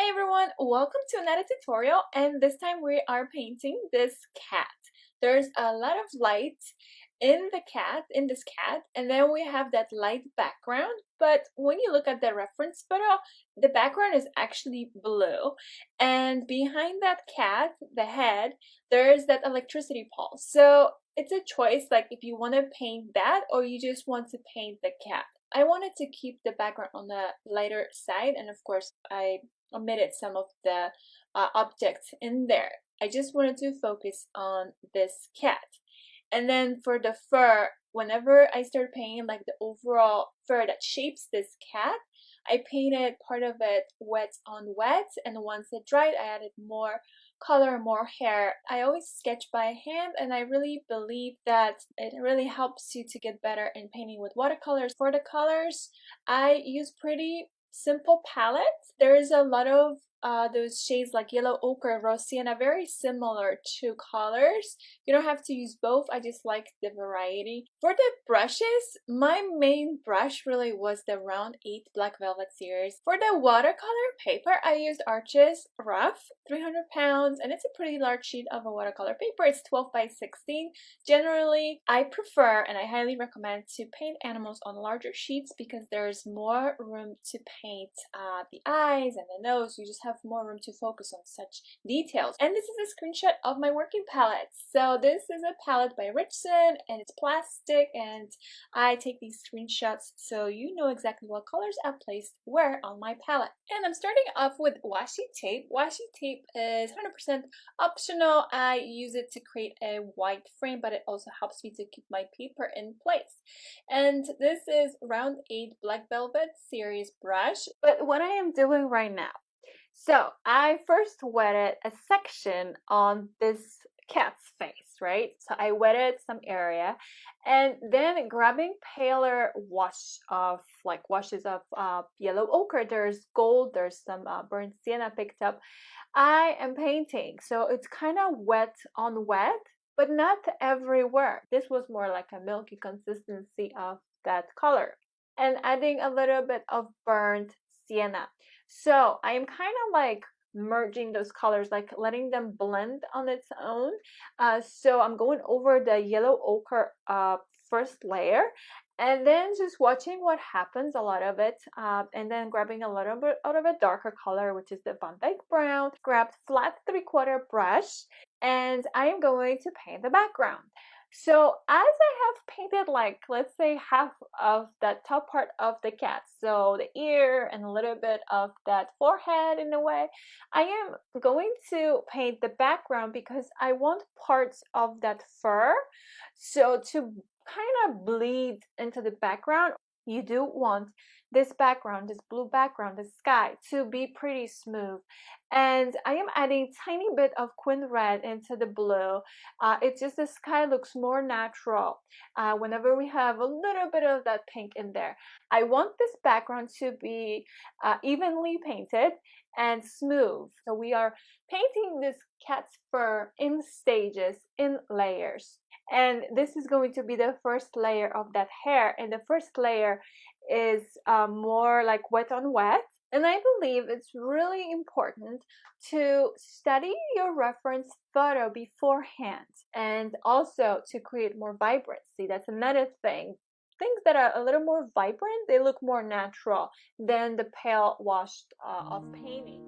Hi everyone, welcome to another tutorial, and this time we are painting this cat. There's a lot of light in this cat, and then we have that light background, but when you look at the reference photo, the background is actually blue, and behind that cat, the head, there's that electricity pole. So it's a choice, like if you want to paint that or you just want to paint the cat. I wanted to keep the background on the lighter side, and of course I omitted some of the objects in there. I just wanted to focus on this cat. And then for the fur, whenever I start painting like the overall fur that shapes this cat, I painted part of it wet on wet, and once it dried I added more color, more hair. I always sketch by hand, and I really believe that it really helps you to get better in painting with watercolors. For the colors, I use pretty simple palettes. There is a lot of those shades like yellow ochre, rose sienna, very similar to colors. You don't have to use both. I just like the variety. For the brushes, my main brush really was the Round 8 Black Velvet series. For the watercolor paper, I used Arches Rough, 300 pounds, and it's a pretty large sheet of a watercolor paper. It's 12 by 16. Generally, I prefer and I highly recommend to paint animals on larger sheets because there's more room to paint the eyes and the nose. You just have more room to focus on such details. And this is a screenshot of my working palette. So this is a palette by Richardson, and it's plastic, and I take these screenshots so you know exactly what colors I placed where on my palette. And I'm starting off with washi tape. Washi tape is 100% optional. I use it to create a white frame, but it also helps me to keep my paper in place. And this is Round 8 Black Velvet series brush. But what I am doing right now, so I first wetted a section on this cat's face, right? So I wetted some area, and then grabbing paler washes of yellow ochre. There's gold, there's some burnt sienna picked up. I am painting, so it's kind of wet on wet, but not everywhere. This was more like a milky consistency of that color, and adding a little bit of burnt sienna. So I am kind of like merging those colors, like letting them blend on its own. So I'm going over the yellow ochre first layer, and then just watching what happens, a lot of it, and then grabbing a little bit out of a darker color, which is the Van Dyke Brown. Grabbed flat 3/4 brush, and I am going to paint the background. So as I have painted, like, let's say half of that top part of the cat, so the ear and a little bit of that forehead in a way, I am going to paint the background because I want parts of that fur so to kind of bleed into the background. You do want this background, this blue background, the sky, to be pretty smooth. And I am adding tiny bit of Quin Red into the blue. It's just the sky looks more natural whenever we have a little bit of that pink in there. I want this background to be evenly painted and smooth. So we are painting this cat's fur in stages, in layers. And this is going to be the first layer of that hair, and the first layer is more like wet on wet. And I believe it's really important to study your reference photo beforehand, and also to create more vibrancy. That's another thing. Things that are a little more vibrant, they look more natural than the pale washed off paintings.